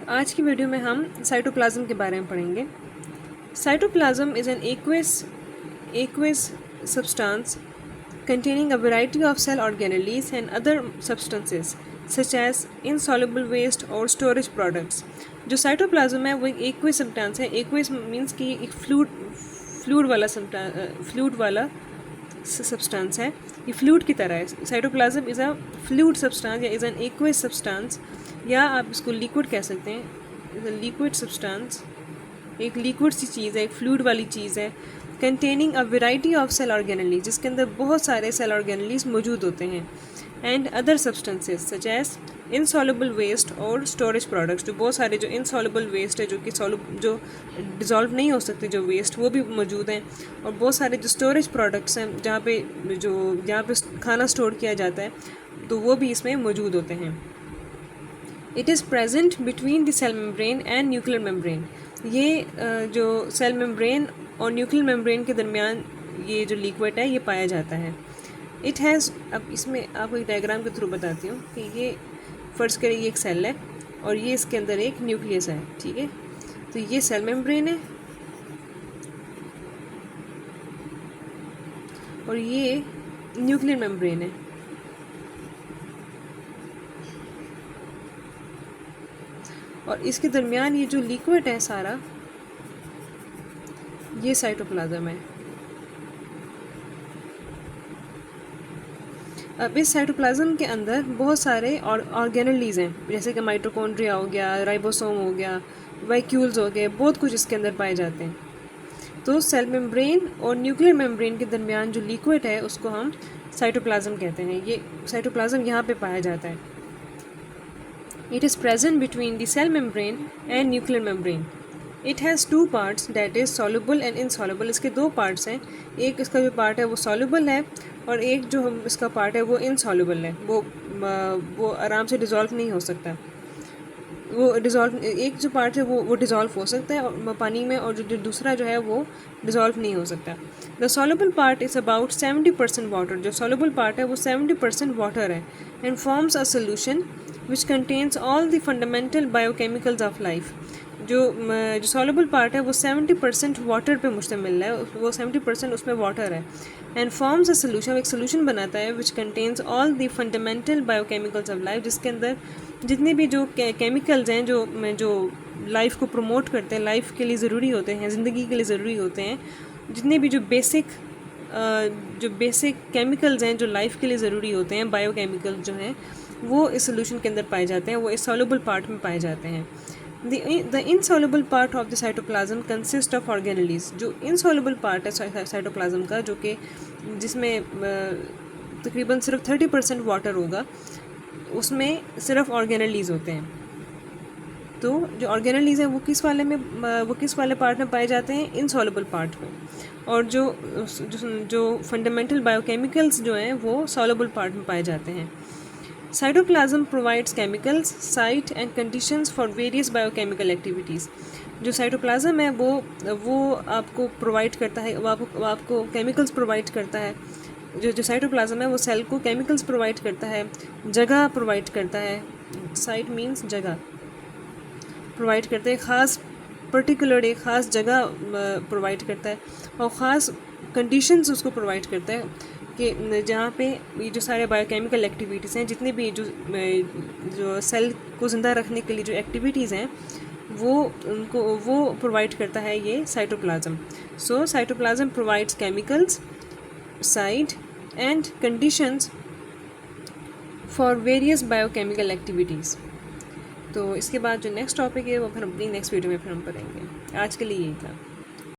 आज की वीडियो में हम साइटोप्लाज्म के बारे में पढ़ेंगे। Cytoplasm is an aqueous substance containing a variety of cell organelles and other substances such as insoluble waste और storage products। जो साइटोप्लाज्म है वो एक एक्वेस सब्सटेंस है। एक्वेस मीन्स कि एक फ्लूड वाला सब्सटेंस है, ये फ्लूड की तरह है। Cytoplasm is a fluid substance या इज़ एन एक्वेस सब्सटेंस, या आप इसको लिक्विड कह सकते हैं। लिक्विड सब्सटेंस एक लिक्विड सी चीज़ है, एक फ्लूइड वाली चीज़ है। Containing a variety of cell organelles, जिसके अंदर बहुत सारे सेल ऑर्गेनेलीज मौजूद होते हैं। And other substances such as insoluble waste और स्टोरेज प्रोडक्ट्स, जो बहुत सारे जो इनसॉल्युबल वेस्ट है, जो डिज़ोल्व नहीं हो सकते, जो वेस्ट वो भी मौजूद हैं। और बहुत सारे जो स्टोरेज प्रोडक्ट्स हैं जहाँ पे खाना स्टोर किया जाता है, तो वो भी इसमें मौजूद होते हैं। It is present between the cell membrane and nuclear membrane. ये जो सेल मेम्ब्रेन और न्यूक्लियर मेम्ब्रेन के दरमियान ये जो लिक्विड है ये पाया जाता है। इट हैज़, अब इसमें आपको एक डायग्राम के थ्रू बताती हूँ कि ये फर्स्ट करें, ये एक सेल है और ये इसके अंदर एक न्यूक्लियस है, ठीक है। तो ये सेल मेम्ब्रेन है और ये न्यूक्लियर मेम्ब्रेन है। और इसके दरमियान ये जो लिक्विड है सारा, ये साइटोप्लाज्म है। अब इस साइटोप्लाज्म के अंदर बहुत सारे ऑर्गेनेलीज हैं, जैसे कि माइटोकॉन्ड्रिया हो गया, राइबोसोम हो गया, वैक्यूल्स हो गए, बहुत कुछ इसके अंदर पाए जाते हैं। तो सेल मेम्ब्रेन और न्यूक्लियर मेम्ब्रेन के दरमियान जो लिक्विड है उसको हम साइटोप्लाज्म कहते हैं। ये साइटोप्लाज्म यहाँ पे पाया जाता है। It is present between the cell membrane and nuclear membrane. It has two parts, that is soluble and insoluble. इसके दो parts हैं, एक इसका जो part है वो soluble है और एक जो इसका part है वो insoluble है। वो आराम से dissolve नहीं हो सकता। वो डिज़ोल्व, एक जो पार्ट है वो डिज़ोल्व हो सकता है पानी में, और जो दूसरा जो है वो डिज़ोल्व नहीं हो सकता। The soluble part is about 70% water. जो सॉल्युबल पार्ट है वो 70% वाटर है। And forms a solution which contains all the fundamental biochemicals of life. जो सॉल्युबल पार्ट है वो 70% वाटर पे मुश्तमिल है, वो 70% उसमें वाटर है। एंड फॉर्म्स अ सोल्यूशन, एक सोल्यूशन बनाता है which contains all the fundamental biochemicals of life, जिसके अंदर जितने भी जो केमिकल्स हैं जो लाइफ को प्रमोट करते हैं, लाइफ के लिए ज़रूरी होते हैं, ज़िंदगी के लिए ज़रूरी होते हैं, जितने भी जो बेसिक केमिकल्स हैं जो लाइफ के लिए ज़रूरी होते हैं, बायोकेमिकल्स जो हैं, वो इस सोल्यूशन के अंदर पाए जाते हैं, वो इस सॉल्युबल पार्ट में पाए जाते हैं। The insoluble part of the cytoplasm consist of organelles. जो इनसॉल्युबल पार्ट है साइटोप्लाज्म का, जो कि जिसमें तकरीबन सिर्फ 30% वाटर होगा, उसमें सिर्फ ऑर्गेनेलीज होते हैं। तो जो ऑर्गेनेलीज हैं वो किस वाले पार्ट में पाए जाते हैं? इनसॉल्युबल पार्ट में। और जो फंडामेंटल बायोकेमिकल्स जो हैं वो सॉल्युबल पार्ट में पाए जाते हैं। Cytoplasm provides chemicals, site and conditions for various biochemical activities. जो साइटोप्लाज्म है वो आपको प्रोवाइड करता है, वो आपको केमिकल्स प्रोवाइड करता है। जो साइटोप्लाज्म है वो सेल को केमिकल्स प्रोवाइड करता है, जगह प्रोवाइड करता है। साइट मीन्स जगह प्रोवाइड करता है, ख़ास पर्टिकुलर एक ख़ास जगह प्रोवाइड करता है, और ख़ास कंडीशंस उसको प्रोवाइड करता है कि जहाँ पे ये जो सारे बायोकेमिकल एक्टिविटीज़ हैं, जितने भी जो सेल को ज़िंदा रखने के लिए जो एक्टिविटीज़ हैं, वो प्रोवाइड करता है ये cytoplasm. So cytoplasm provides chemicals, site and conditions for various biochemical activities. तो इसके बाद जो नेक्स्ट टॉपिक है वो फिर अपनी नेक्स्ट वीडियो में फिर हम पढ़ेंगे। आज के लिए यही था।